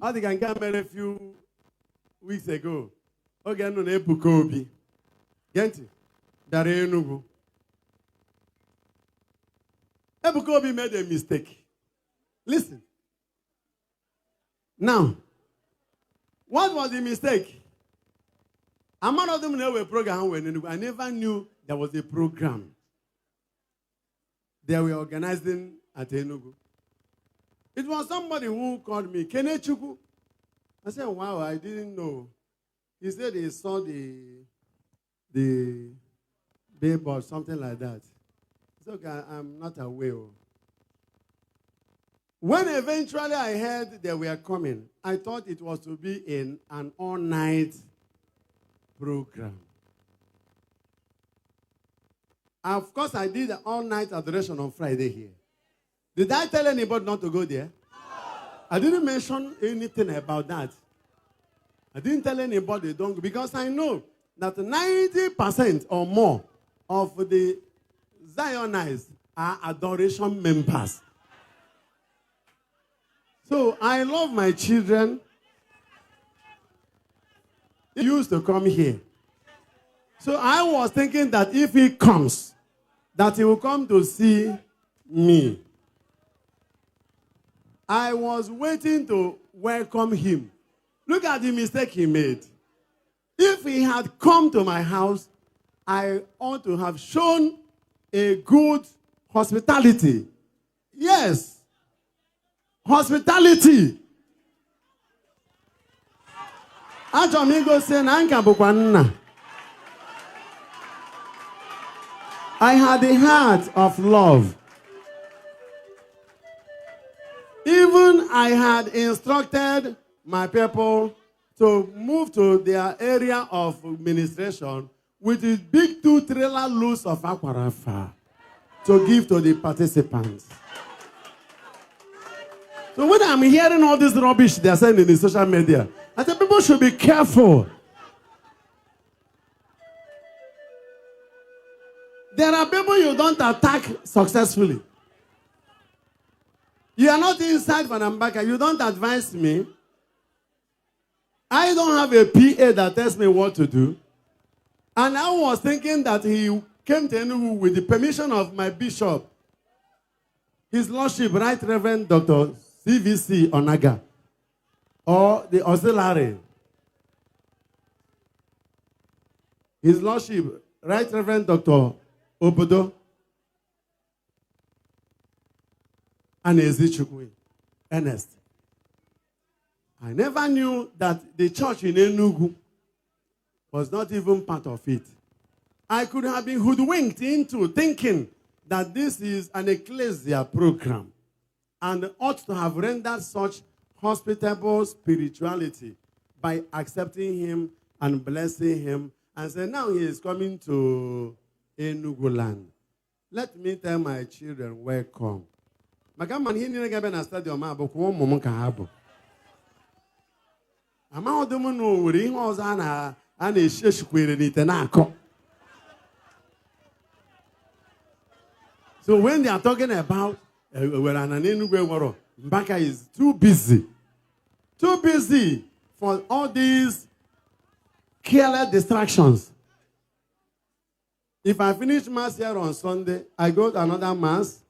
I think I came a few weeks ago. Okay, no, Ebuka Obi. Get it? That Enugu. Ebuka Obi made a mistake. Listen. Now, what was the mistake? I'm one of them know a program when Enugu. I never knew there was a program they were organizing at Enugu. It was somebody who called me, Kenechuku. I said, wow, I didn't know. He said he saw the billboard, something like that. It's okay, I'm not aware. When eventually I heard they were coming, I thought it was to be in an all-night program. Of course, I did an all-night adoration on Friday here. Did I tell anybody not to go there? I didn't mention anything about that. I didn't tell anybody don't go because I know that 90% or more of the Zionites are adoration members. So I love my children. They used to come here. So I was thinking that if he comes, that he will come to see me. I was waiting to welcome him. Look at the mistake he made. If he had come to my house, I ought to have shown a good hospitality. Yes. Hospitality. I had a heart of love. Even I had instructed my people to move to their area of administration with a big 2-trailer loads of aquarafa to give to the participants. So when I'm hearing all this rubbish they're saying in the social media, I said people should be careful. There are people you don't attack successfully. You are not inside Vanambaka. You don't advise me. I don't have a PA that tells me what to do. And I was thinking that he came to Enugu with the permission of my bishop, His Lordship, Right Reverend Dr. CVC Onaga, or the auxiliary. His Lordship, Right Reverend Dr. Obodo, and Ezichukwu, Ernest. I never knew that the church in Enugu was not even part of it. I could have been hoodwinked into thinking that this is an ecclesia program and ought to have rendered such hospitable spirituality by accepting him and blessing him and say, now he is coming to Enugu land. Let me tell my children, welcome. Magaman he didn't get a stadium abo ko mum ka abo. Ama odomo no wori ho oza na ana ehyesukwere ni tenako. So when they are talking about where an Enugu woro, Mbaka is too busy for all these careless distractions. If I finish mass here on Sunday, I go to another mass.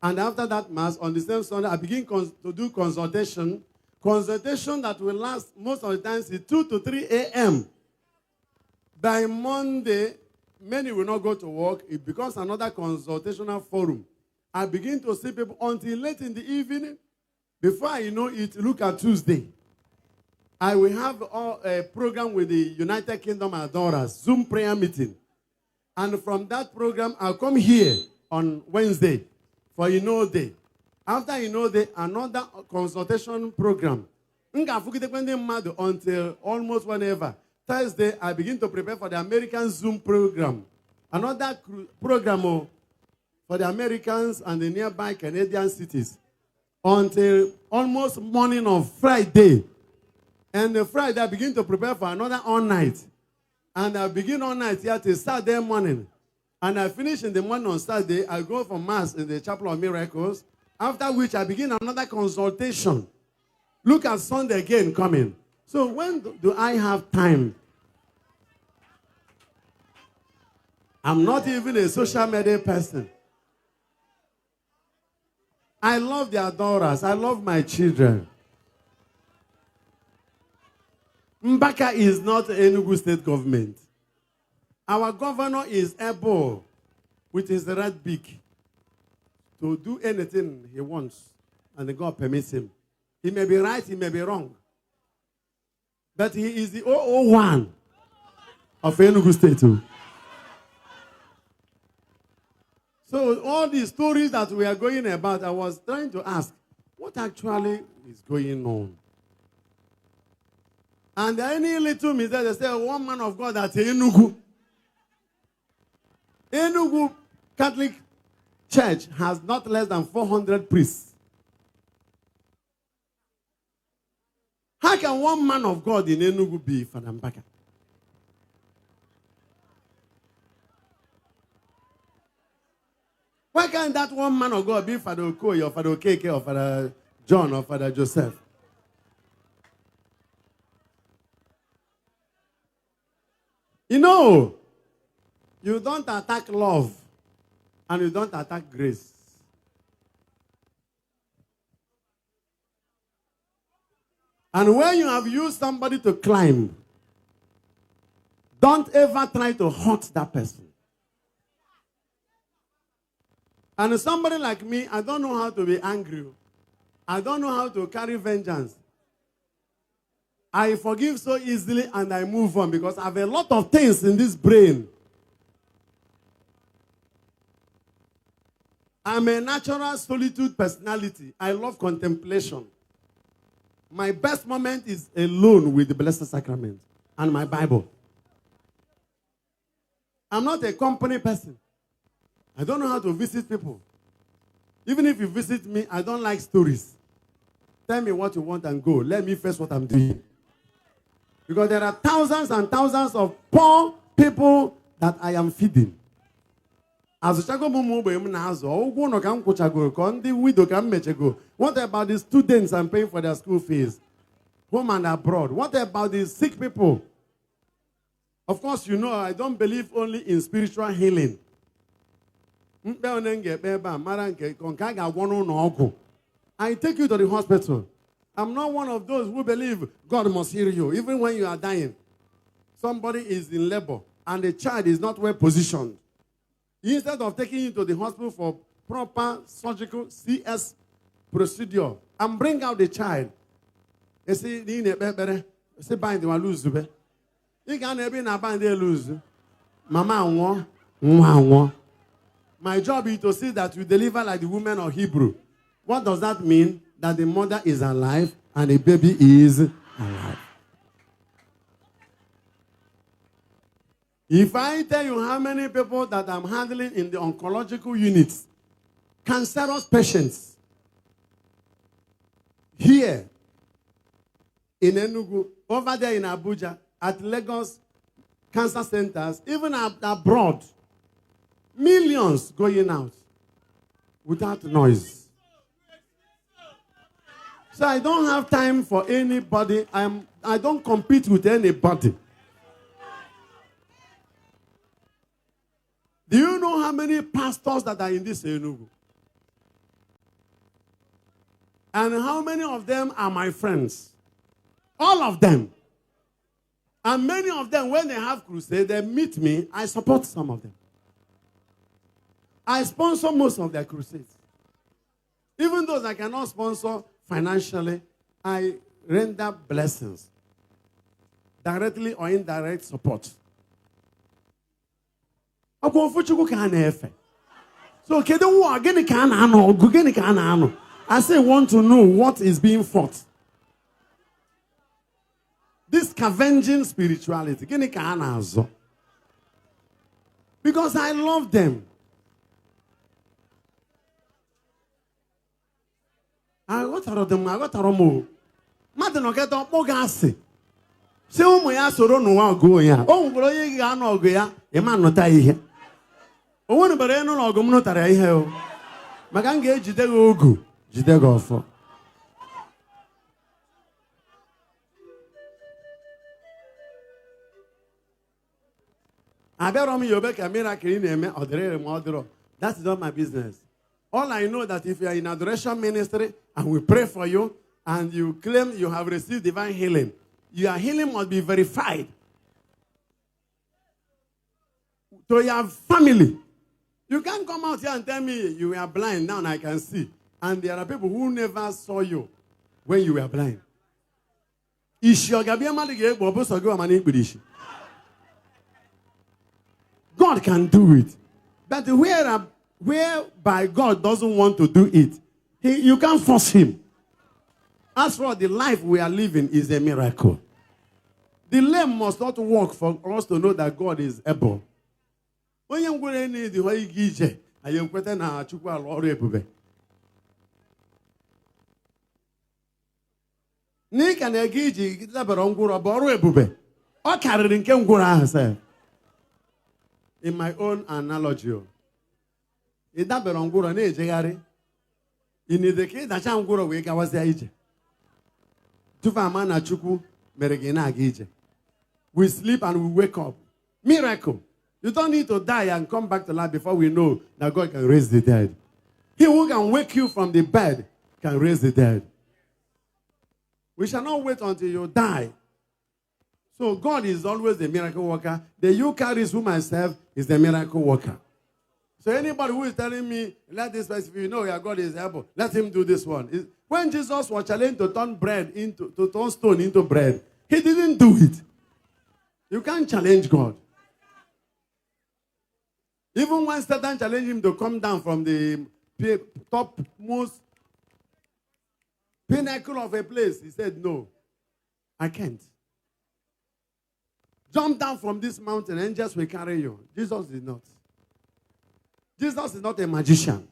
And after that mass, on the same Sunday, I begin to do consultation. Consultation that will last most of the times is 2 to 3 a.m. By Monday, many will not go to work. It becomes another consultational forum. I begin to see people until late in the evening. Before I know it, look at Tuesday. I will have a program with the United Kingdom Adorers, Zoom prayer meeting. And from that program, I'll come here on Wednesday for Day. After Day, another consultation program. Until almost whenever. Thursday, I begin to prepare for the American Zoom program. Another program for the Americans and the nearby Canadian cities. Until almost morning of Friday. And the Friday, I begin to prepare for another all-night. And I begin all-night here till Saturday morning. And I finish in the morning on Saturday. I go for Mass in the Chapel of Miracles. After which I begin another consultation. Look at Sunday again coming. So when do I have time? I'm not even a social media person. I love the adorers. I love my children. Mbaka is not Enugu state government. Our governor is able, with his red beak, to do anything he wants, and God permits him. He may be right, he may be wrong. But he is the 001 of Enugu state too. So all these stories that we are going about, I was trying to ask, what actually is going on? And any little mistake, they say, one man of God at Enugu. Enugu Catholic Church has not less than 400 priests. How can one man of God in Enugu be Father Mbaka? Why can't that one man of God be Father Okoye or Father Okeke or Father John or Father Joseph? You know, you don't attack love and you don't attack grace. And when you have used somebody to climb, don't ever try to hurt that person. And somebody like me, I don't know how to be angry. I don't know how to carry vengeance. I forgive so easily and I move on because I have a lot of things in this brain. I'm a natural solitude personality. I love contemplation. My best moment is alone with the Blessed Sacrament and my Bible. I'm not a company person. I don't know how to visit people. Even if you visit me, I don't like stories. Tell me what you want and go. Let me face what I'm doing. Because there are thousands and thousands of poor people that I am feeding. What about the students I'm paying for their school fees? Home and abroad. What about the sick people? Of course, you know, I don't believe only in spiritual healing. I take you to the hospital. I'm not one of those who believe God must heal you, even when you are dying. Somebody is in labor and the child is not well positioned. Instead of taking you to the hospital for proper surgical CS procedure and bring out the child, you see, bind the lose. You can't bind the lose. Mama, my job is to see that you deliver like the women of Hebrew. What does that mean? That the mother is alive and the baby is alive. If I tell you how many people that I'm handling in the oncological units, cancerous patients, here in Enugu, over there in Abuja, at Lagos cancer centers, even abroad, millions going out without noise. So I don't have time for anybody. I don't compete with anybody. Do you know how many pastors that are in this Enugu? And how many of them are my friends? All of them. And many of them, when they have crusade, they meet me. I support some of them. I sponsor most of their crusades. Even those I cannot sponsor financially, I render blessings. Directly or indirect support. So, I say, want to know what is being fought. This scavenging spirituality. Because I love them. I got them. Mother no get up Mogasi. Se umu ya soro no wa go ya. O ngoro yi ga na ogo ya, e ma no ta ihe. O wonu bare no ogo mu no tara ihe o. Maka nga ejide go ogu, jide go ofo. I better me you make a miracle in a or that is not my business. All I know that if you are in adoration ministry and we pray for you and you claim you have received divine healing, your healing must be verified to your family. You can't come out here and tell me you were blind, now I can see. And there are people who never saw you when you were blind. God can do it. But whereby God doesn't want to do it, you can't force him. As for the life we are living is a miracle. The lame must not work for us to know that God is able. When you go in the way Ejike, I am quite na chukwu alọrụ ebube. Nika na Ejike dabara ngwụrọ bụ ọrụ ebube. Ọ karịrị nke ngwụrọ ahụ sef. In my own analogy, ị dabara ngwụrọ na-ejegharị. Ị na-ede ka ịdacha ngwụrọ wee gawazịa ije. Tupu ama na chukwu mere gị na-aga ije. We sleep and we wake up. Miracle. You don't need to die and come back to life before we know that God can raise the dead. He who can wake you from the bed can raise the dead. We shall not wait until you die. So God is always the miracle worker. The Eucharist whom I serve is the miracle worker. So anybody who is telling me, let this person, if you know your God is able, let him do this one. When Jesus was challenged to turn stone into bread, he didn't do it. You can't challenge God. Even when Satan challenged him to come down from the topmost pinnacle of a place, he said, no, I can't. Jump down from this mountain, angels will carry you. Jesus did not. Jesus is not a magician.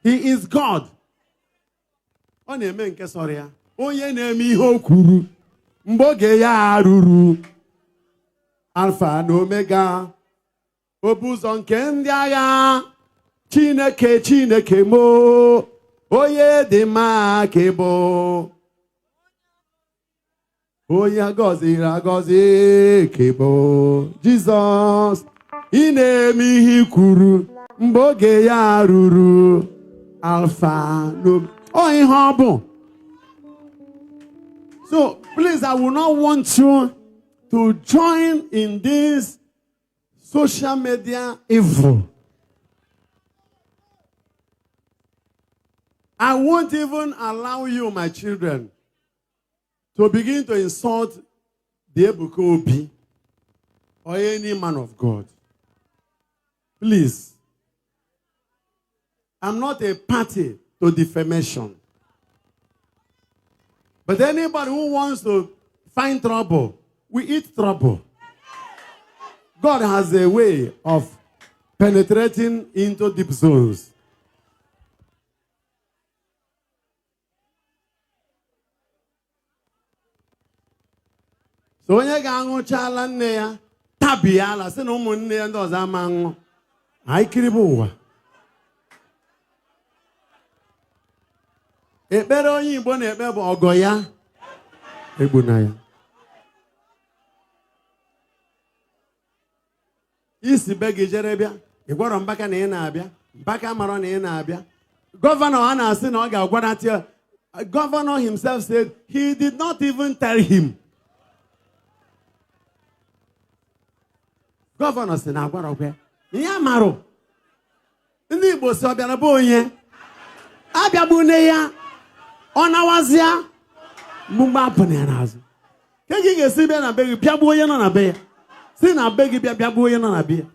He is God. Onye na-eme ihe o kwuru mgbe oge ya arụrụ Alpha na Omega. Obuzo nke ndị agha Chineke Chineke mo onye dị mma ka bụ onye gọziri agọzi ka bụ Jizọs ị na-eme ihe kwuru mgbe oge ya ruru Alpha no ihe ọ bụ. So please, I will not want you to join in this social media evil. I won't even allow you, my children, to begin to insult the Ebuka Obi or any man of God. Please. I'm not a party to defamation. But anybody who wants to find trouble, we eat trouble. God has a way of penetrating into deep zones. So when you go chala nne ya tabiala se no ụmụnne ya ndị ọzọ ama anwụ anyị kiribu ụwa. Ekpere onye Igbo na-ekpe bụ ọgọ ya egbuna ya. Isi be gị jere bịa ị gwara Mbaka na ị na-abịa Mbaka mara na ị na-abịa. Governor a na-asị na ọ ga-agwanata ya. Governor himself said he did not even tell him. Governor sị na agwara ọkwa ihe amarụ ndị Igbo si ọ bịara bụ onye abịagbu nne ya ọ nawazịa mgbe apụna ya n'azụ. Ka gị ga-esi bịa na be gị bịagbuo onye nọ na be ya si na be gị bịagbuo onye nọ na be ya.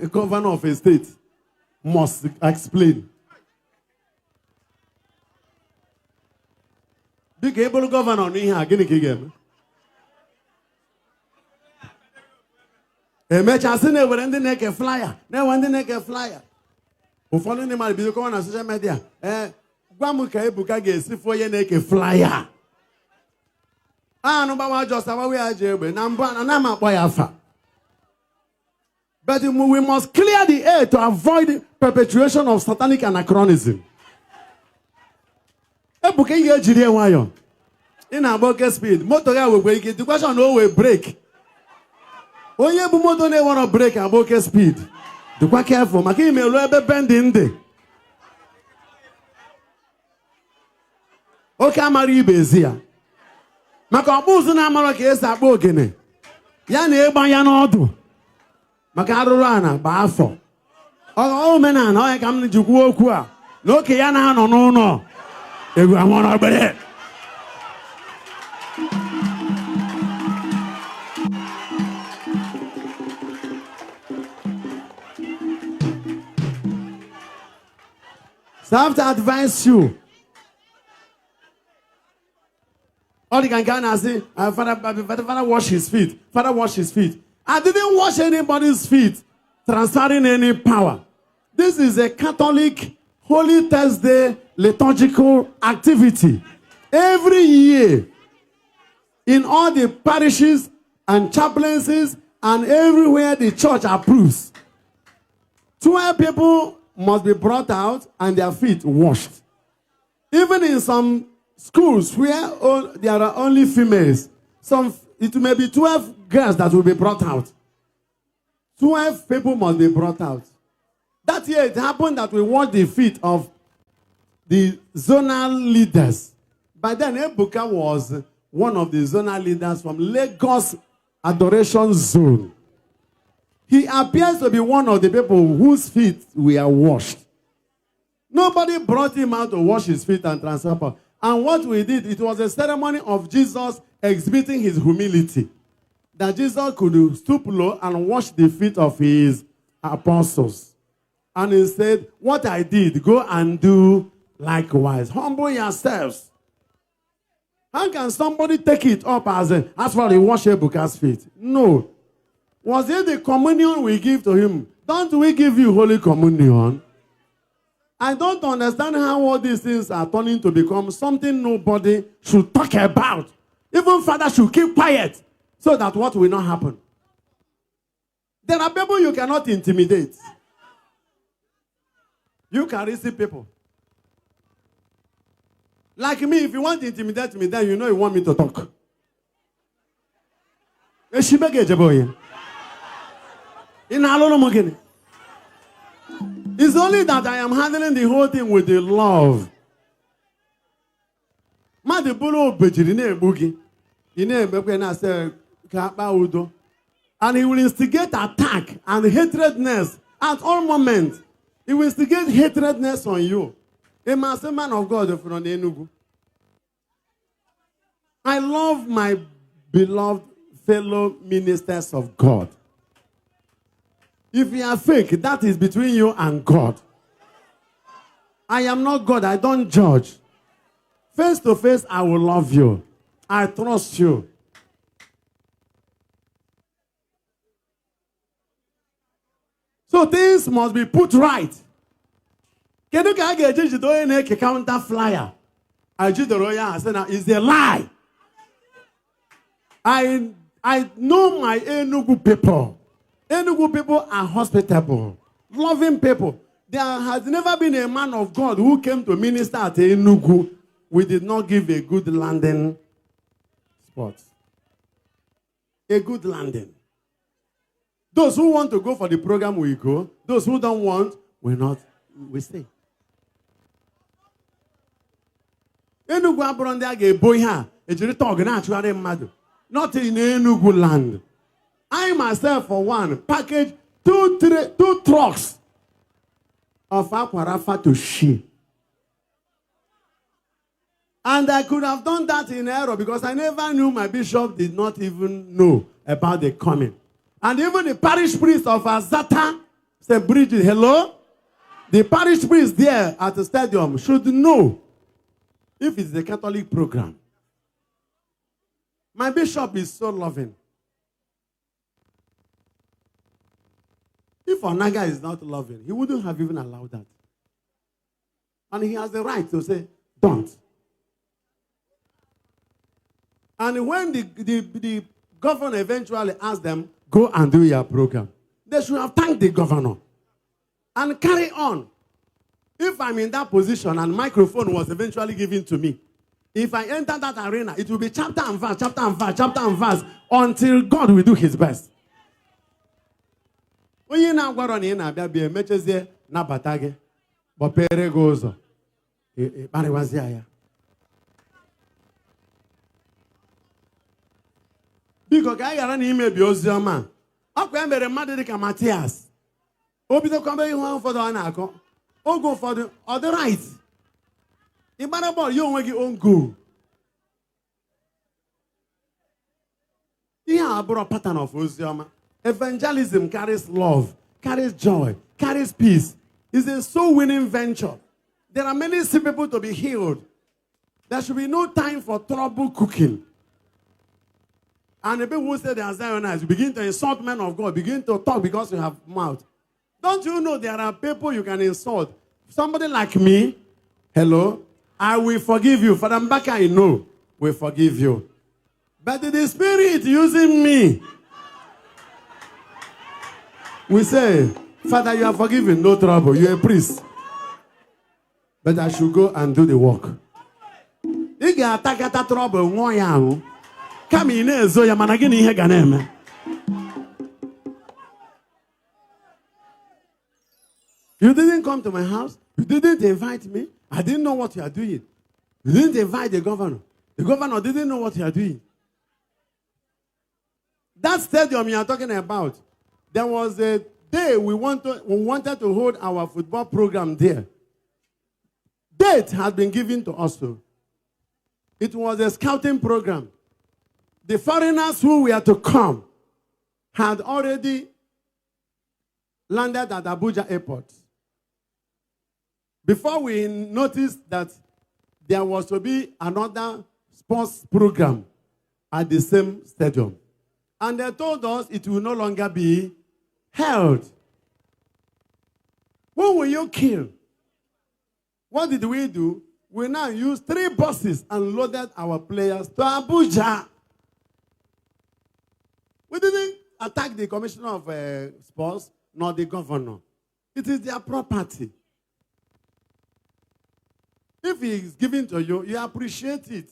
A governor of a state must explain. Big able governor n'ihe a gịnị ka ị ga-eme? Emechasị na-ewere ndị na-eke flyer na-ewe ndị na-eke flyer. Ụfọdụ ndị mmadụ bido kọwa na social media gwa m ka Ebuka ga-esi fụ onye na-eke flyer. Anụ gbawa Jos agbawa ya ji egbe na mbụ na m akpọ ya afa. But we must clear the air to avoid perpetuation of satanic anachronism. Ebuka ị ga-ejiri nwayọ. In a broken speed. Motor guy will break it. The question will break. When you motor they want to break a broken speed. Do quite careful. Maki me lobe bend in there. Okay, I'm a rebezia. Makabuzu na mara ke esa akpa ogene. Ya na egba ya n'ọdụ. Maka arụrụ ana ba afọ. Ọ omenala ọ ya ka m jikwu okwu a. N'oke ya na anọ n'ụlọ. Egwu amara ogbere. So I have to advise you. All you can say, Father, wash his feet. Father, wash his feet. I didn't wash anybody's feet, transferring any power. This is a Catholic Holy Thursday liturgical activity. Every year, in all the parishes and chaplaincies and everywhere the church approves, 12 people must be brought out and their feet washed. Even in some schools where there are only females, it may be 12 girls that will be brought out. 12 people must be brought out. That year it happened that we washed the feet of the zonal leaders. By then, Ebuka was one of the zonal leaders from Lagos Adoration Zone. He appears to be one of the people whose feet were washed. Nobody brought him out to wash his feet and transfer power. And what we did, it was a ceremony of Jesus exhibiting his humility. That Jesus could stoop low and wash the feet of his apostles. And he said, what I did, go and do likewise. Humble yourselves. How can somebody take it up as far as wash Ebuka's feet? No. Was it the communion we give to him? Don't we give you Holy Communion? I don't understand how all these things are turning to become something nobody should talk about. Even Father should keep quiet so that what will not happen. There are people you cannot intimidate. You can receive people. Like me, if you want to intimidate me, then you know you want me to talk. It's only that I am handling the whole thing with the love. And he will instigate attack and hatredness at all moments. He will instigate hatredness on you. A man of God from Enugu. I love my beloved fellow ministers of God. If you are fake, that is between you and God. I am not God. I don't judge. Face to face, I will love you. I trust you. So things must be put right. Can you get a counter flyer? I did the royal. I said, it's a lie. I know my Enugu people. Enugu people are hospitable, loving people. There has never been a man of God who came to minister at Enugu. We did not give a good landing spot. A good landing. Those who want to go for the program will go. Those who don't want will not. We stay. Enugu abronde aga boy ha. Ejiri talk na actually madu. Not in Enugu land. I myself, for one, packaged two trucks of Aquarafa to Shi. And I could have done that in error because I never knew my bishop did not even know about the coming. And even the parish priest of Azata said, Bridget, hello? The parish priest there at the stadium should know if it's the Catholic program. My bishop is so loving. If Onaga is not loving, he wouldn't have even allowed that. And he has the right to say, don't. And when the governor eventually asked them, go and do your program, they should have thanked the governor and carry on. If I'm in that position and microphone was eventually given to me, If I enter that arena, it will be chapter and verse, chapter and verse, chapter and verse, until God will do his best. When you now go on in a be a matches there, Nabatage, but Pere goes on. Because I got an email, Biosiama. I can be a Madrica Matthias. Obi the company one for the Anako. Oh, go for the other right. In Barabol, you won't get own go. Yeah, I brought a pattern of Uziama. Evangelism carries love, carries joy, carries peace. It's a soul-winning venture. There are many sick people to be healed. There should be no time for trouble cooking. And the people who say they are Zionites, begin to insult men of God, begin to talk because you have mouth. Don't you know there are people you can insult? Somebody like me, hello, I will forgive you. Father Mbaka, I know, will forgive you. But the Spirit using me, we say, Father, you are forgiven, no trouble. You're a priest. But I should go and do the work. You get attack trouble, one young. Come in there, so you're managing here, Ganem. You didn't come to my house. You didn't invite me. I didn't know what you are doing. You didn't invite the governor. The governor didn't know what you are doing. That stadium you are talking about, there was a day we wanted to hold our football program there. Date had been given to us. It was a scouting program. The foreigners who were to come had already landed at Abuja airport. Before we noticed that there was to be another sports program at the same stadium. And they told us it will no longer be held. Who will you kill? What did we do? We now used 3 buses and loaded our players to Abuja. We didn't attack the commissioner of sports, nor the governor. It is their property. If he is given to you, you appreciate it.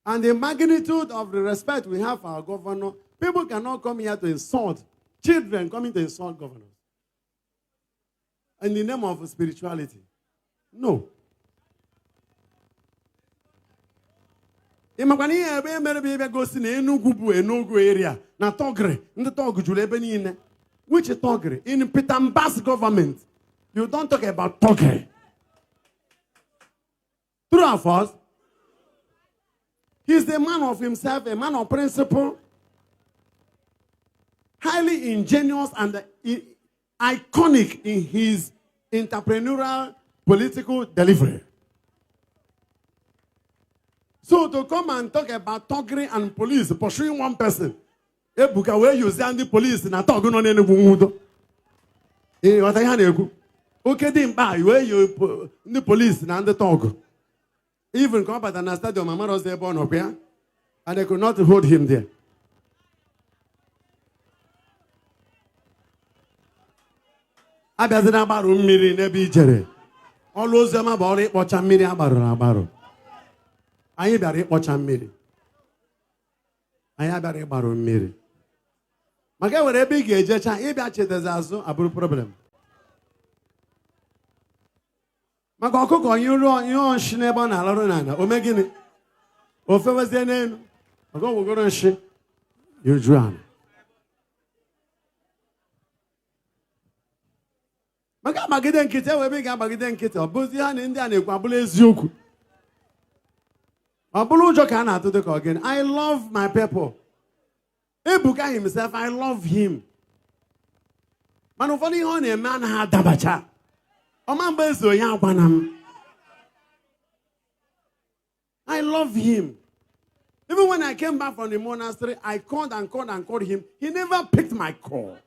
And the magnitude of the respect we have for our governor, people cannot come here to insult. Children coming to insult governors. In the name of spirituality. No. Imagine ebe mere be go si na Enugu area na Togre ndị Tog juru ebe niile. Which Togre? In Peter Mbak's government. You don't talk about Togre. True or false? He's a man of himself, a man of principle, highly ingenious and iconic in his entrepreneurial political delivery. So to come and talk about Togre and police pursuing one person, Ebuka, where you send the police na Togre no Enugu mudo. What I had okay, dimba where you the police na the Togre. Even come up at an stadium, my mother was there born up here, and they could not hold him there. Abazina baru miri nebi jere. Always them about it, watch a miri abaru. I better watch a miri. I better baru miri. Maka were big jecha, ibi ache dezazo aburu problem. Maka ọkụkọ ihe ọnshị n'ebe ọ na-alarụ n'ala o mee gịnị ofe wezie n'elu maka ọgwụgoro nshị ya oju ala maka agbagide nkịtị ewebe ị ga-agbagide nkịtị ọ bụzi ha na ndị a na-ekwu abụla eziokwu ọ bụrụ ụjọ ka a na-atụ dị ka ọ gịnị. I love my people. Ebuka himself, I love him. Mana ụfọdụ ihe ọ na-eme anaghị adabacha. I love him. Even when I came back from the monastery, I called and called and called him. He never picked my call.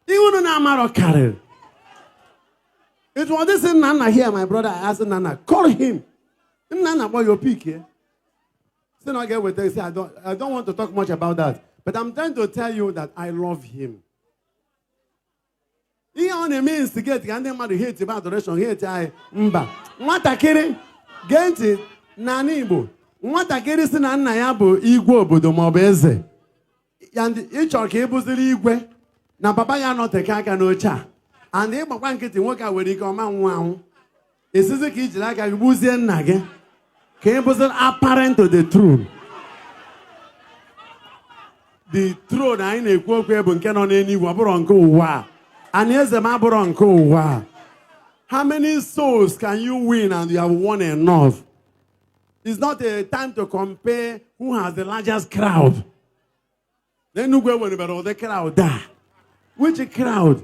Even on it was this Nana here, my brother. I asked Nana, call him. Nana, boy, your pick here. Still not get with this. I don't want to talk much about that. But I'm trying to tell you that I love him. Ihe ọ na-eme instigate ka ndị mmadụ hate by adoration, hate anyị mba. Nwatakịrị gee ntị n'ala Igbo. Nwatakịrị si na nna ya bụ igwe obodo maọbụ eze. Ị chọrọ ka ị bụziri igwe na papa ya nọteke aka n'oche a. And ịgbakwa nkịtị nwoke a nwere ike ọma nwụ anwụ. Esizi ka ijiri aka gị gbuzie nna gị. Ka ị bụziri apparent to the throne. The throne anyị na-ekwu okwu bụ nke nọ n'eluigwe, ọ bụrụ nke ụwa a. And eze m abụrụ nke ụwa a. How many souls can you win and you have won enough? It's not a time to compare who has the largest crowd. Then you go when about the crowd there. Which crowd?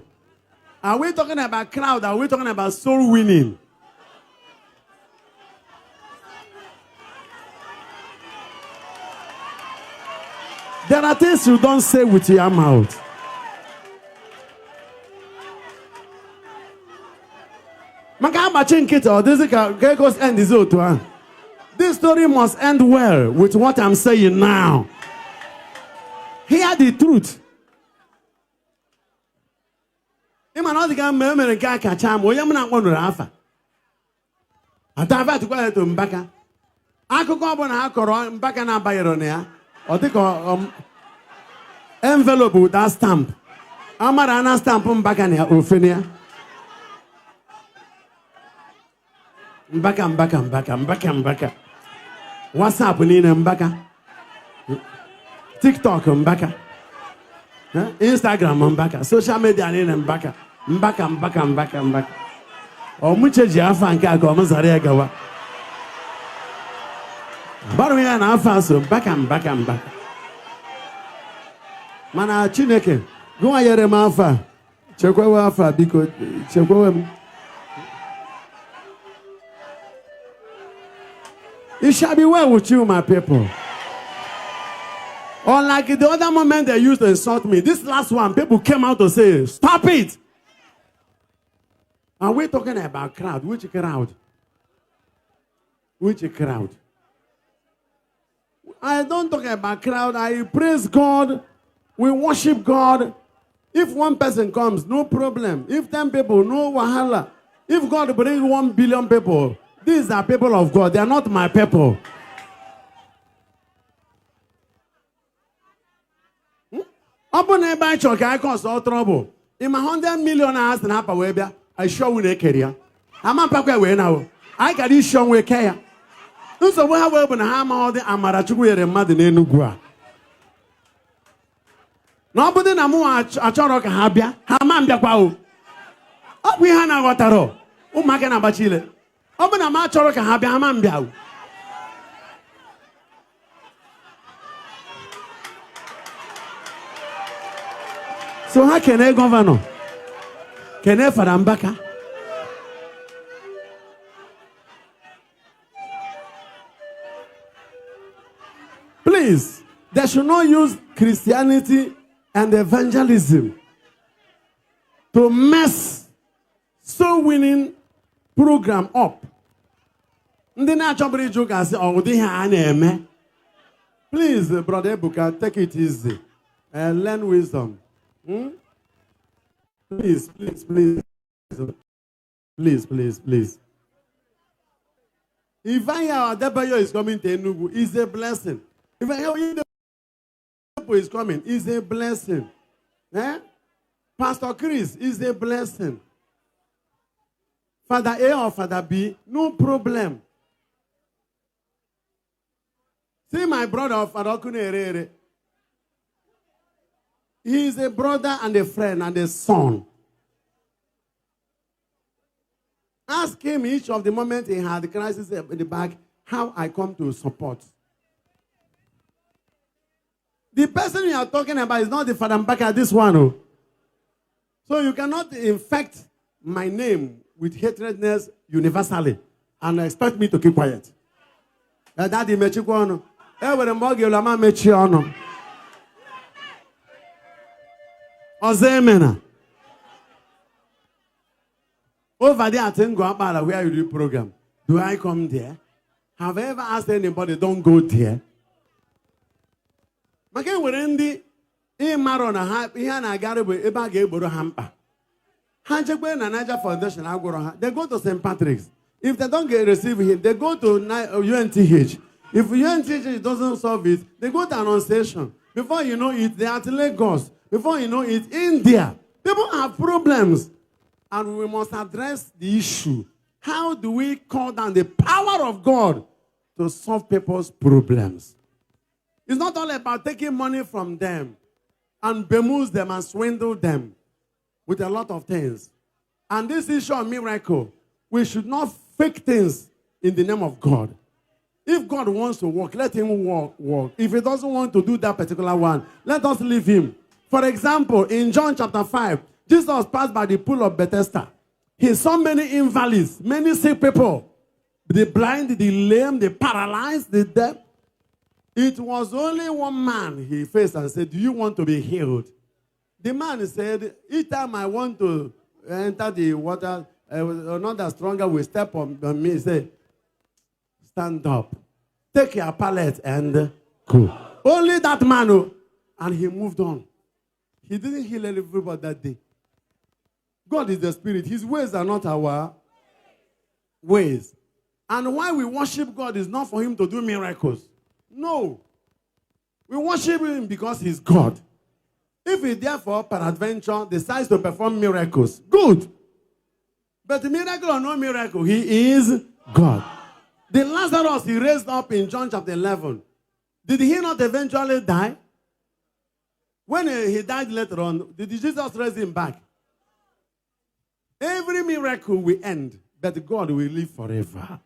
Are we talking about crowd? Are we talking about soul winning? There are things you don't say with your mouth. This story must end well with what I'm saying now. Hear the truth. Envelope with that stamp. Amara stamp Mbaka ne ofenia. Mbaka. WhatsApp ni Mbaka. TikTok Mbaka. Instagram Mbaka. Social media ni Mbaka. Mbaka. Omuche ji afa nke aga omuzare agawa. Baru ya na afa so Mbaka. Mana Chineke, gwa yere m afa. Chekwewe afa biko, chekwewe m. It shall be well with you, my people. Unlike the other moment they used to insult me, this last one, people came out to say, stop it. Are we talking about crowd? Which crowd? Which crowd? I don't talk about crowd. I praise God. We worship God. If one person comes, no problem. If 10 people, no wahala. If God brings 1 billion people, these are people of God. They are not my people. Open a bunch of guys cause all trouble. In my 100 million hours and half away, I sure will take care. I'm a pack away now. I got this show with care. So we have opened a hammer all the Amarachu and mother in Enugu. Nobody na mu a chọrọ ka ha bịa ha ma mbịakwa o ọ bụ ihe na aghọtara ụmụaka na agbachile ọ bụ na ma chọrọ ka ha bịa ha ma mbịa o so ha kene gọvanọ kene Fada Mbaka please they should not use Christianity and evangelism to mess soul winning program up. Please, Brother Ebuka, take it easy and learn wisdom. Please. If I hear Adebayo is coming to Enugu, it's a blessing. If I hear is coming is a blessing. Pastor Chris is a blessing. Father A or Father B, no problem. See my brother Father Kunerere. He is a brother and a friend and a son. Ask him each of the moment he had the crisis in the back, how I come to support. The person you are talking about is not the Fada Mbaka, this one. Oh. So you cannot infect my name with hatredness universally and expect me to keep quiet. Daddy mechikwono. Every morning lama mechiono. Ozemena. Over there at Ngwabara where you do program. Do I come there? Have I ever asked anybody don't go there? Maka nwere ndị ịmarọ na ha ihe a na-agara bụ ebe a ga-egboro ha mkpa Hanjekwe and Niger Foundation, they go to St. Patrick's. If they don't receive him, they go to UNTH. If UNTH doesn't solve it, they go to Annunciation. Before you know it, they are at Lagos. Before you know it, India. People have problems. And we must address the issue. How do we call down the power of God to solve people's problems? It's not all about taking money from them and bamboozle them and swindle them with a lot of things. And this issue of miracle, we should not fake things in the name of God. If God wants to work, let him work. If he doesn't want to do that particular one, let us leave him. For example, in John chapter 5, Jesus passed by the pool of Bethesda. He saw many invalids, many sick people. The blind, the lame, the paralyzed, the deaf. It was only one man he faced and said, do you want to be healed? The man said, each time I want to enter the water, another stronger will step on me and say, stand up, take your pallet and go. Only that man, and he moved on. He didn't heal everybody that day. God is the Spirit. His ways are not our ways. And why we worship God is not for him to do miracles. No. We worship him because he's God. If he therefore, peradventure, decides to perform miracles, good. But miracle or no miracle, he is God. The Lazarus he raised up in John chapter 11, did he not eventually die? When he died later on, did Jesus raise him back? Every miracle will end, but God will live forever.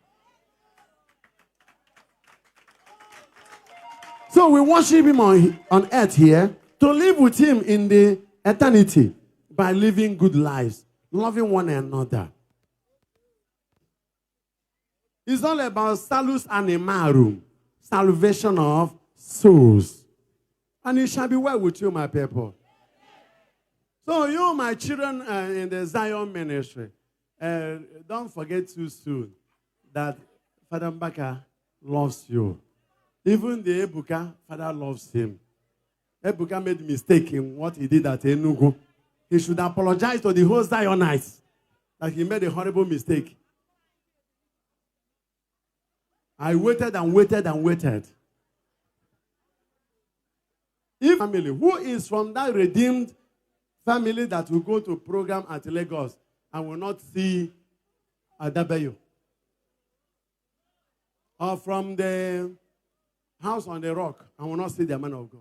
So we worship him on earth here to live with him in the eternity by living good lives, loving one another. It's all about salus animarum, salvation of souls. And it shall be well with you, my people. So you, my children in the Zion ministry, don't forget too soon that Father Mbaka loves you. Even the Ebuka, Father loves him. Ebuka made a mistake in what he did at Enugu. He should apologize to the whole Zionites that he made a horrible mistake. I waited and waited and waited. If family, who is from that redeemed family that will go to program at Lagos and will not see Adabayo? Or from the house on the rock and will not see the man of God?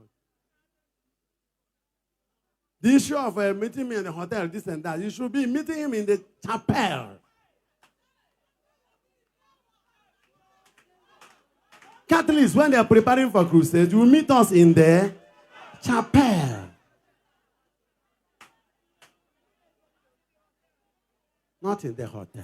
The issue of meeting me in the hotel, this and that, you should be meeting him in the chapel. Catholics, when they are preparing for crusades, will meet us in the chapel. Not in the hotel.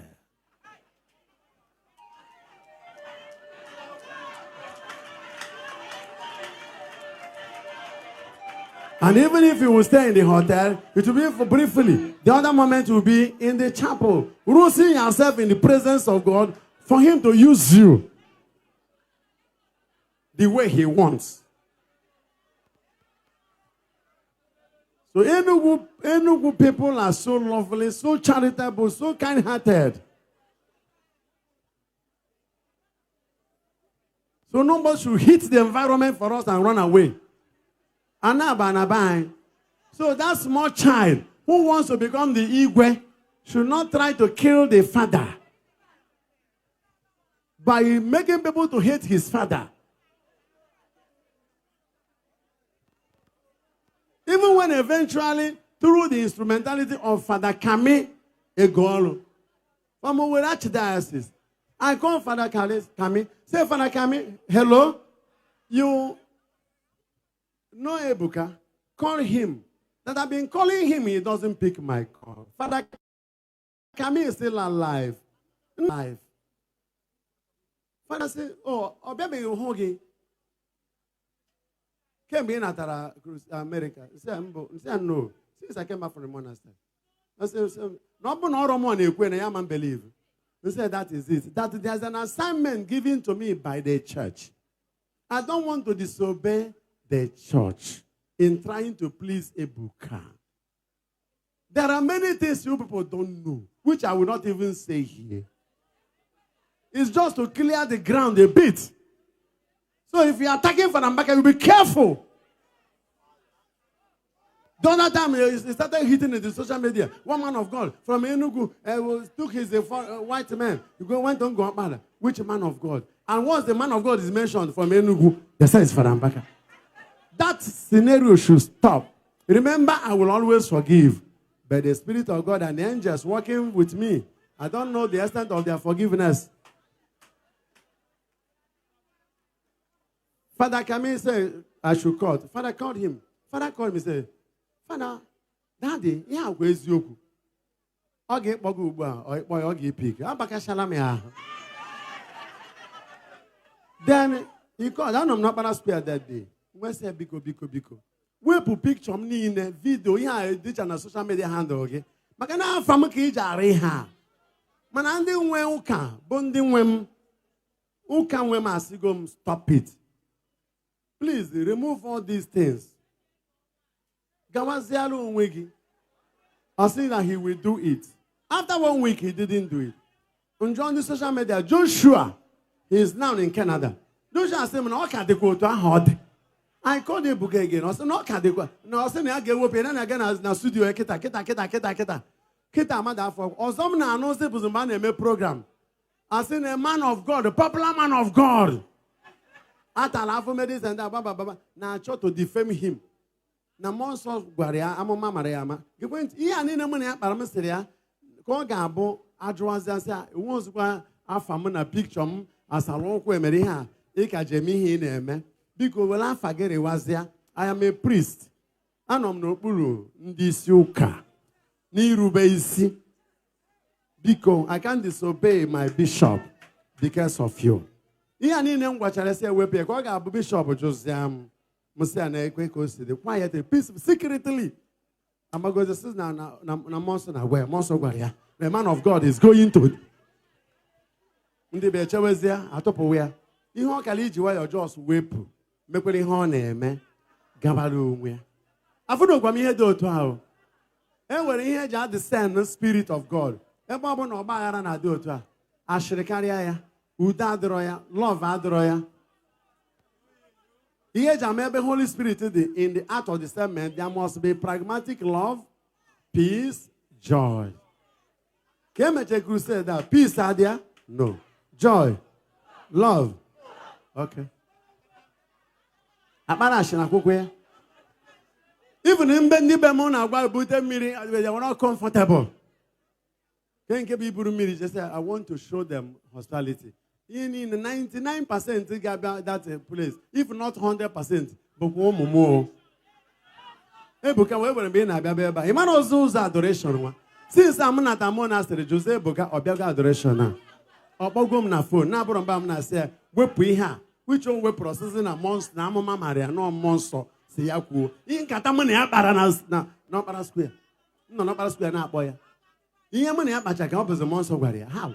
And even if you will stay in the hotel, it will be for briefly. The other moment will be in the chapel. Roosing yourself in the presence of God for him to use you the way he wants. So Enugu people are so lovely, so charitable, so kind-hearted. So nobody should hit the environment for us and run away. So that small child who wants to become the Igwe should not try to kill the father by making people to hate his father. Even when eventually, through the instrumentality of Father Kami Egolo, from Owerachi Diocese, I call Father Kami, say, Father Kami, hello, you know Ebuka, call him. That I've been calling him, he doesn't pick my call. Father Kami is still alive. Father said, oh, baby, you're hugging. Came in at America. He said, no. Since I came back from the monastery. I said, no, believe. He said, that is it. That there's an assignment given to me by the church. I don't want to disobey the church in trying to please Ebuka. There are many things you people don't know, which I will not even say here. It's just to clear the ground a bit. So if you are attacking Father Mbaka, you be careful. The other time he started hitting in the social media. One man of God from Enugu took his white man. Went on go up. Which man of God? And once the man of God is mentioned from Enugu, they say it's Father Mbaka. That scenario should stop. Remember, I will always forgive. But the Spirit of God and the angels working with me, I don't know the extent of their forgiveness. Father Kamil said, I should call. Father called him. Father called me and said, Father, Daddy, yeah, where's you? I'll get Bogu, or I'll get pig. Then he called. I'm not going to spare that day. We said, Biko. We put picture of me in a video. Yeah, ditch on a social media handle. Okay, but can I from a cage? Man, I'm the way uka, bonding when uka when masigum stop it. Please remove all these things. Gawazialu wigi. I say that he will do it. After 1 week, he didn't do it. On join the social media, Joshua, he is now in Canada. Joshua said, "No, I can't go to a hot." I called Ebuka again. I said, "No, I can't go." No, I said, "I get up and again as na studio. Kita. Mother for. Or some na announce it was a man a program. I said, a man of God, a popular man of God. At Alpha Medicine and Baba. Now I try to defame him. Na monso gwaria amoma mariama ge kwent iya ni na mu na akpara mseria ko ga abo adwoanza se wonsu kwa afam na picture m asalo ko emeri ha e ka jemi hi na eme biko wela afagere wazia. I am a priest anom na okpuru ndi isi uka ni irube isi biko I can't disobey my bishop because of you. Iya ni ne ngwachare se wepe ko ga abo bishop Josiam quiet, peace, secretly. I'm going to say, the man of God is going to. Ndị be chewezia atopo wea. Ihe o kala iji wa your just wepu. Mekwere ihe o na-eme gabara onwe. Afuno kwa ihe dị otu ahụ. E nwere ihe eji adiscern the spirit of God. Ebe ọ bụ na ọgba aghara na dị otu a. Ashịrị karịa ya, udo adịrọ ya, love adịrọ ya. Here, the Holy Spirit in the art of discernment, there must be pragmatic love, peace, joy. Came at a crusade that peace are there? No. Joy, love. Okay. Even in Benibemona, they were not comfortable. Just say, I want to show them hospitality. In 99% get that place, if not 100%, but one more. Ebuka, we will be in Ababa. He man also use adoration. Since I'm not a monastery, Jose Ebuka Obiaga adoration now. Obogum na phone. Now, but I'm not say we put here. Which one we processing a monster? Na mama Maria no monster. See yaku. In Katamani aparanas na not para square. No, not para square na boy. In Yamani apacha can open the monster warrior. How?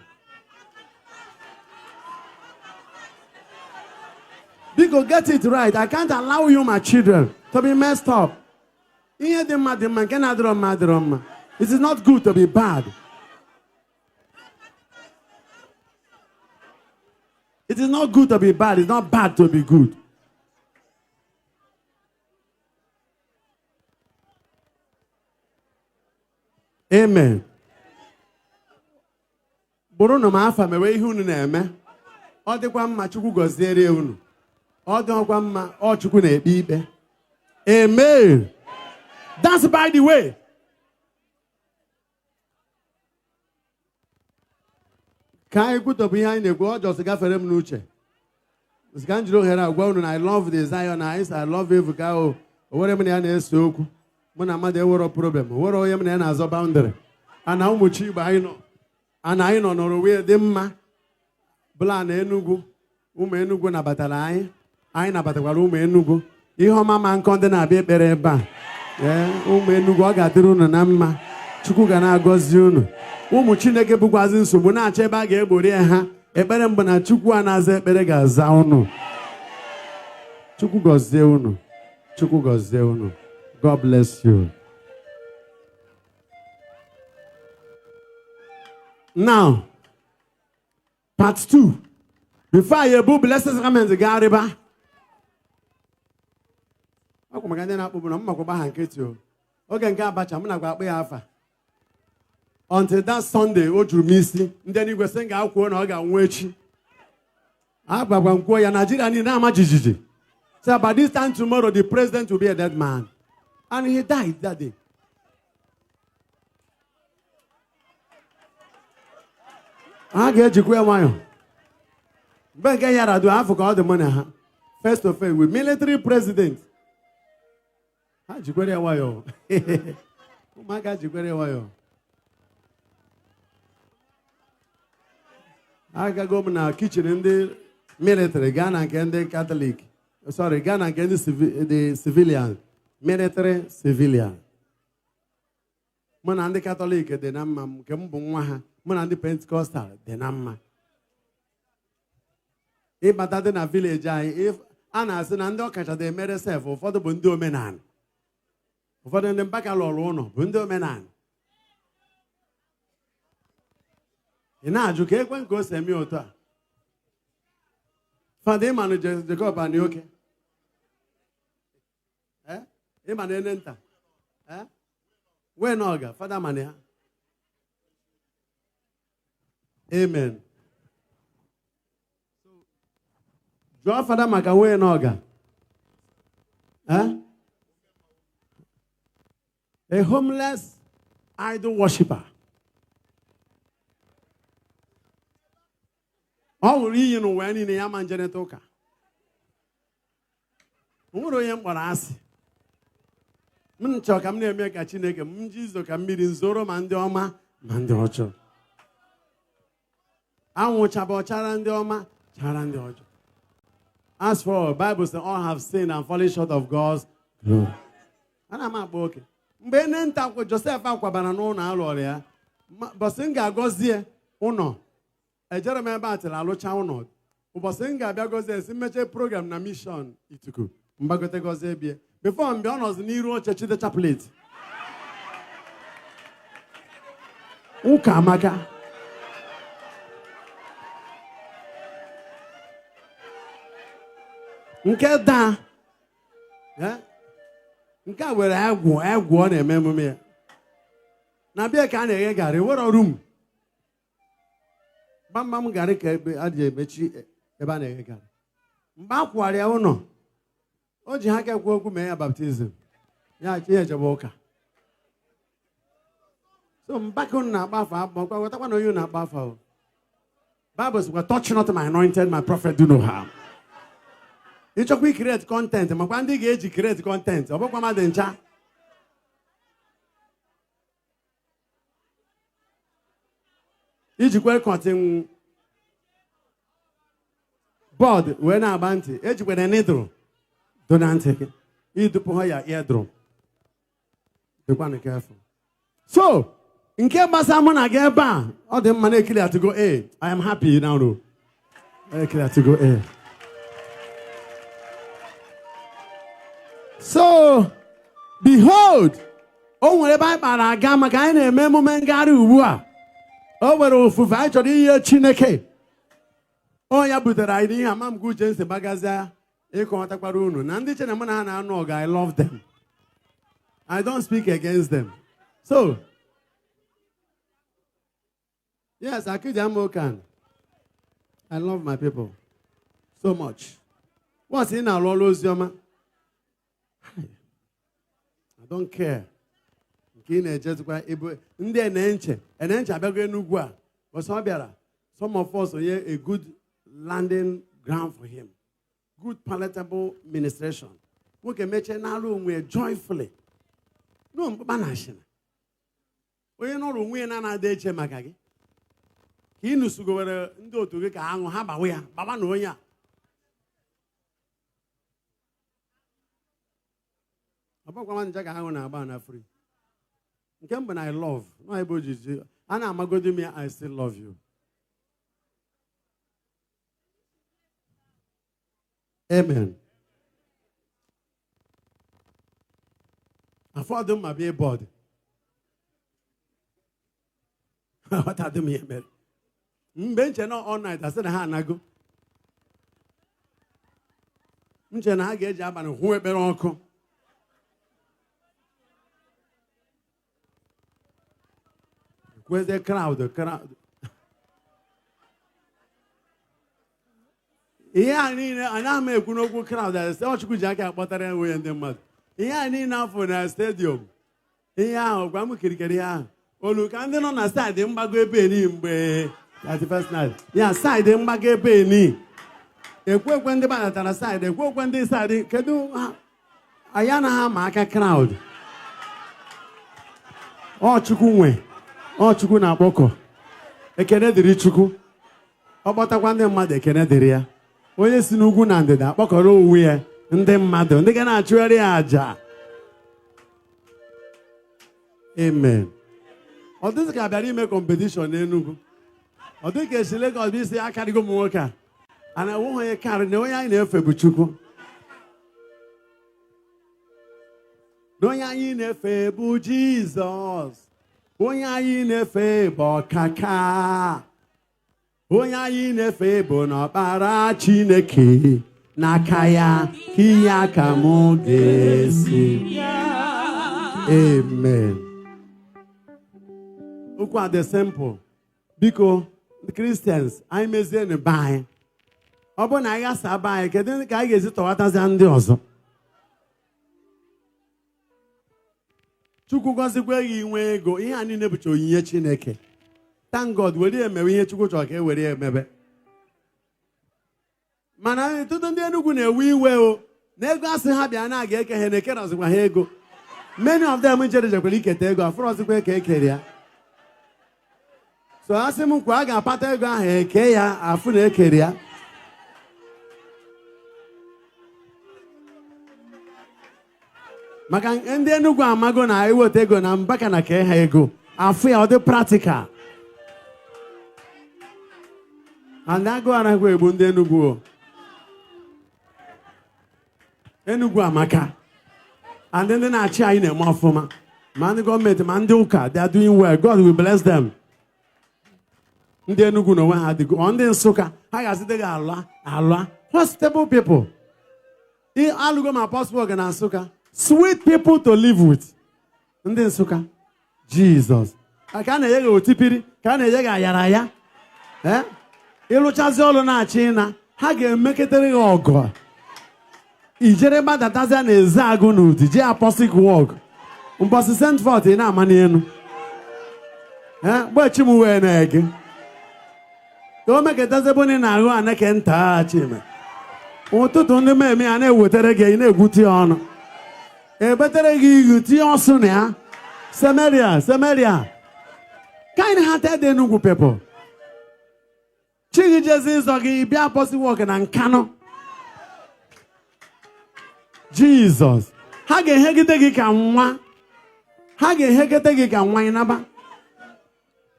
Because get it right. I can't allow you, my children, to be messed up. It is not good to be bad. It is not good to be bad. It's not bad to be good. Amen. Borono maafa mewe ihunu na eme. Odikwa mma Chukwu goziere unu. Amen. That's by the way. Can I put up behind the God just a for them nuche? I love the Zionites, I love Evuka or whatever they are so. When I'm at the problem, what are you as a boundary? And how much you buy no? And I know no way them Blan Enugu, Enugu na batalai. I na batakwala ụmụ Enugu ihe ọma ma nkọ ndị na-abịa ekpere ebe a ụmụ Enugu ọ ga-adịrị unu na mma Chukwu ga na-agọzi unu ụmụ Chineke bụkwazi nsogbu na-achọ ebe a ga-egbori ha ekpere mbụ na Chukwu a na-aza ekpere ga-aza unu Chukwu gọzie unu God bless you. Now, part 2. Before you book blessed sacrament, Gariba. Until that Sunday, then you go sing out so by this time tomorrow, the president will be a dead man. And he died that day. I get you why. But do I forgot the money? First of all, with military president. I oh my God, you I go na kitchen in the military, Ghana and the Catholic. Sorry, Ghana and the civilian. Military civilian. Man and the Catholic, the Namma, Kembunwaha, man and the Pentecostal, the Namma. If but that in a village, if Anna Senando catch they made a self for the Bundu Menan. For the Bacalorono, Bundu Menan. Ina juke when go semi ota. Father manager the go ba ni okay. E ma enta. When oga father mane ha. Amen. So draw father maka when oga. A homeless idol worshipper. Oh, you know when in the Yaman Janetoka. Who do you want to ask? Munchok, I'm near make a chineke, Munjis, or Camille Zoro, Mandioma, Mandiocho. I watch about Charandioma, Charandiocho. As for Bible, they all have sinned and fallen short of God's glory. And I'm not okay. Benen tako Joseph Aquabana no na Loria, Bosinga goes here, uno. I just remember until I look out. Ubasenga goes there, symmetry program na mission ituku. Mbagote goes there. Before I'm beyond was Nero Church the chaplet. Ukamaka. Nkeda. Nka were agwo na ememu me. Na bia ka na ege gari, what a room. Bam gari ka adje mechi eba na ege gari. Mba kware ya uno. O ji ha ka kwu okwu me ya baptism. Ya chi e jeboka. So mbako na agbafa abon kwa takwa no you na agbafa o. Bible says, touch not my anointed, my prophet do no harm. You chok we create content, makwa ndi ga eji create content. Obokwa ma de ncha. Iji kwe cotton board when I banty. Iji kwe needle. Don't take it. You do put your eardrum. Be quite careful. So, in case someone I get back, all the money clear to go A. I am happy now, no. Clear to go A. So, behold, oh, wherever I got guy in a memo man got you. Oh, well, for actually, chineke. Oh, yeah, but the idea, I'm good, James, the bagaza. I love them. I don't speak against them. So, yes, I love my people so much. What's in our Lolo's Yama? I don't care. Some of us are a good landing ground for him. Good palatable ministration. We can make an room where joyfully. No, banashina. We know we are not a day chemagagi. He knows to go to get a haba where Baba Noya. About one jack on a banner free. When I love, no, I bought you. And I'm a good me, I still love you. Amen. I thought them might be a body. What are them here? Bench all night. I said, Hanago. Mchana get jab and whoever uncle. Where's the crowd? The crowd. Yeah, I need an make no crowd. That's what you could jack up butter and way in the mud. Yeah, I need now for the stadium. Yeah, Gramu Kirikaria. Oh, look, and then on a side, the Mbago penny. That's the first night. Yeah, side, the Mbago penny. They work when the band at the side, they work when they side. Can do Ayana Maka crowd. Oh, Chukuwe. Oh, Chukuna Boko. A Kennedy Richuku. About a one mother, Kennedy. When you see Nugu and that, Bokoro, we are, and then mother, they can actually aja. Amen. Or this guy, very make competition, Enugu. Or they can select all this, I can't go more. And I won't hear carry no way I never febuchuku. No ya in a febu Jesus. When ya in a febo kaka. When ya in a febo no para chineke. Nakaya kiyaka mugesi. Amen. Look at the simple. Because the Christians, I may say in buy. Obo na ya saba kedụ ka anyị ga-ezi tọwatazi ndị ọzọ. Chukwu gọzikwa gị inwe ego ihe a niile bụcha onyinye Chineke. Thank God were emewe ihe Chukwu chọrọ ka e were emebe. Mana tutu ndị Enugu na-ewe iwe o na ego asị ha bịa na ga-eke ha na-ekerazikwa ha ego. Many of them jerejekwara iketa ego afọrọzikwa eke ekere ya. So asị m nkwa a ga-apata ego ahụ eke ya afụ na ekere ya. Maka ndị Enugu amago na iweta ego na Mbaka na ka ha ego afụ ya ọ dị practical. And agụ aragwa egbu ndị Enugu o. Enugu amaka. And ndị na-achị anyị na-eme ọfụma. Ma ndị gọọmenti ma ndị ụka, they are doing well. God will bless them. Ndị Enugu n'onwe ha adịgo. Ndị Nsụka ha ga-asịte gị alụa. Hospitable people. Alụgo ma passport na Nsụka. Sweet people to live with. Ndị Nsụka. Jesus. Ka na-enye gị otipiri, ka na-enye gị ayara ya. Ịlụchazi ọlụ na-achị na ha ga-emeketere gị ọgụ. Ijere gbadatazi na eze agụ n'ụdị je apostle work. Mbọsị sent forth ị na-ama n'elu. Gbechi m wee na-ege. Ka o meketazi bụ na ahụ aneke nta chime. Ụtụtụ ndị mmemme a na-ewetere gị na-egwuti ọnụ. Ebetere gị igu tinye ọsụ na ya. Samaria. Kind-hearted Enugu people. Chigi jezi ịzọ gị bịa apostle work na Nkano. Jesus. Ha ga-ehegide gị ka nwa. Ha ga-ehegide gị ka nwa ịnaba.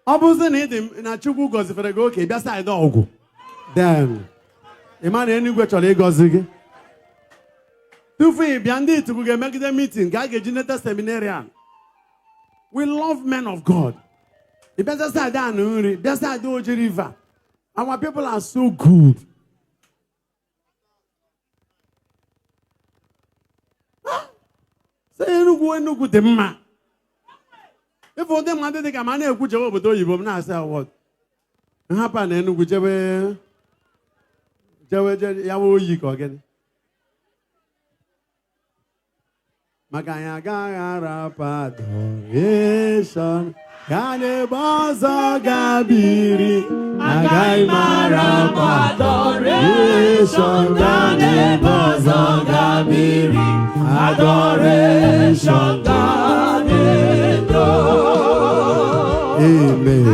Ọ bụzi na ịdị na Chukwu gọzifere gị oke bịa saịdị ọgwụ. Then, ị ma na Enugu chọrọ ịgọzi gị. Tufu ịbịa ndị Itugu ga-emegide meeting ka a ga-eji neta seminarian. We love men of God. Ị bịa saịdị anụ nri, bịa saịdị Oji River. Our people are so good. Say Enugu dị mma. Ife ụdị mmadụ dị ka ma na-ekwu jewe obodo oyibo m na-asị awọd. Nhapa na Enugu jewe ya oyi ka ọ gịnị. Maka anyị agaghị arapa adoration ka n'ebe ọzọ gabiri. Agaghị m arapa adoration ka n'ebe ọzọ gabiri. Adoration God Amen.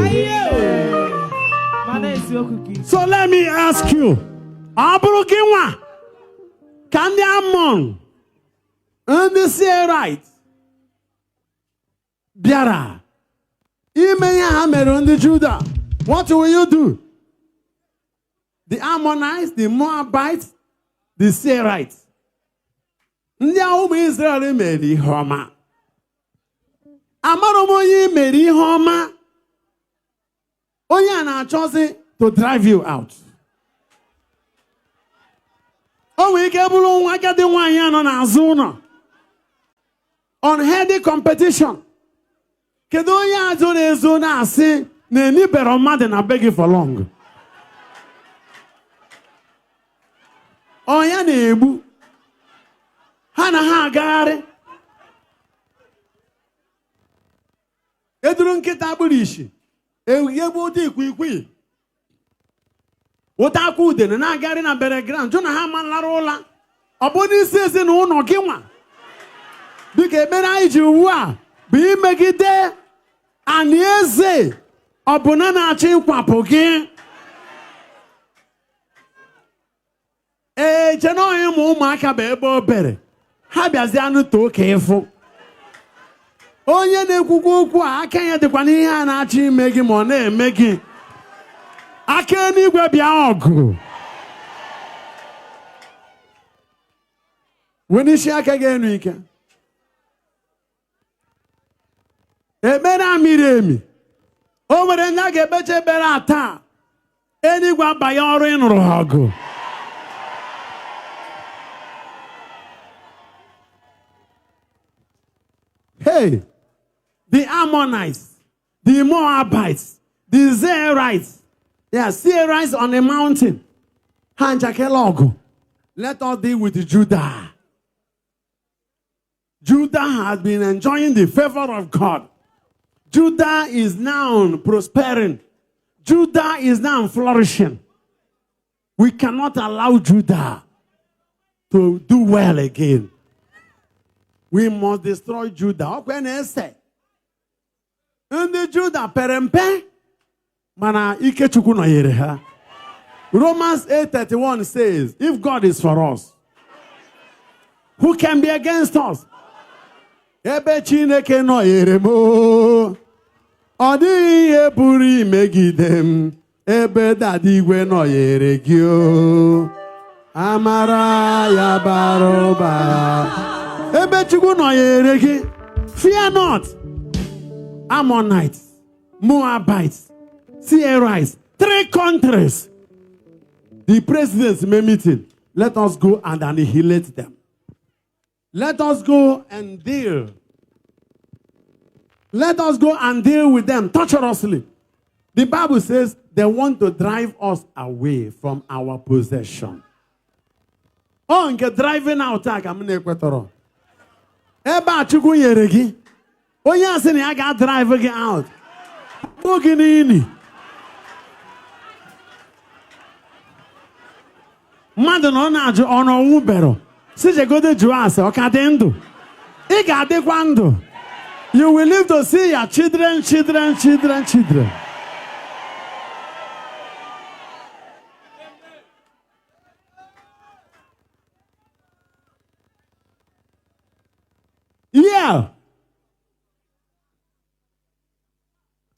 So let me ask you, Aburukiwa, can the Ammon and the Seirite Biara Imenya Hammer on the Judah? What will you do? The Ammonites, the Moabites, the Seirites. Ndị ahụ Israel mere ihe ọma. Amara m onye mere ihe ọma. Onye na-achọzi to drive you out. O nwere ike bụrụ nwa agadi nwaanyị anọ n'azụ ụlọ. Unhealthy competition. Kedu onye azụ na-ezo na-asị na enibere mmadụ na be gị for long? Onye na-egbu. Ha na ha agagharị. Eduru nkịta gburu ishi. Egbu ụta ikwikwii. Ụta akwa udene na-agagharị na bere ground. Jụ na ha ma nlara ụla. Ọ bụ n'isi ezinụlọ gị nwa. Biko ekpere anyị ji ugbu a bụ imegide ani eze ọbụna na-achọ ịkwapụ gị. Che na onye ma ụmụaka bụ ebe obere. Ha bịazi anụ too ka ịfụ. Onye na-ekwukwa okwu a aka ya dịkwa n'ihe a na-achọ ime gị ma ọ na-eme gị. Aka n'igwe bịa ọgụ. Were isi aka gị enu ike. Ekpere a miri emi. O nwere ndị a ga-ekpecha ekpere a taa. Enigwe abanye ọrụ ịnụrụ ha ọgụ. Hey, the Ammonites, the Moabites, the Zerites, they are Zerites on the mountain. Hanjakelogo. Let us deal with Judah. Judah has been enjoying the favor of God. Judah is now prospering. Judah is now flourishing. We cannot allow Judah to do well again. We must destroy Judah. When I say, and the Judah perempe, mana ike chukwu no yere ha. Romans 8:31 says, if God is for us, who can be against us? Ebe Chineke no yere mo. Ọ dịghị ihe pụrụ imegide m. Ebe dadigwe no yere gị o. Amara ya bara ụba. Ebe Chukwu no yere gị. Fear not. Ammonites, Moabites, Zerites, 3 countries. The presidents may meeting. Let us go and annihilate them. Let us go and deal. Let us go and deal with them torturously. The Bible says they want to drive us away from our possession. Oh, nke driving out ka m na-ekwetọrọ. Ebe a Chukwu nyere gị. Onye asị na ya ga-drive gị out. Oge n'ini. Mmadụ na ọ na-ajụ ọnụ ọnwụ si jegode jụọ ase ọ ka dị ndụ. Ị ga-adịkwa ndụ. You will live to see your children. Yeah.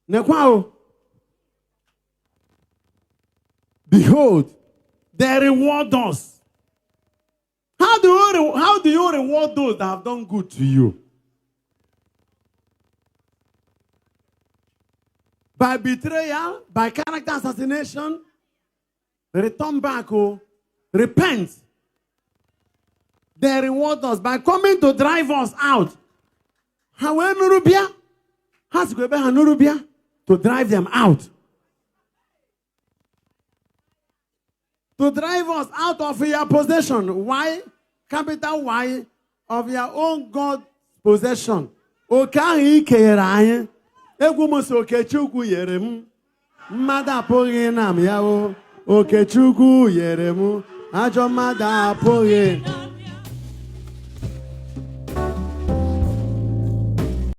Nekwao. Behold, they reward us. How do you reward those that have done good to you? By betrayal, by character assassination, return back, repent. They reward us by coming to drive us out. How to drive them out. To drive us out of your possession. Why? Capital Y of your own God possession. Egwumosi Okechukwu yere m. Mmadụ apụghị na m ya o. Okechukwu yere m. Ajọ mmadụ apụghị.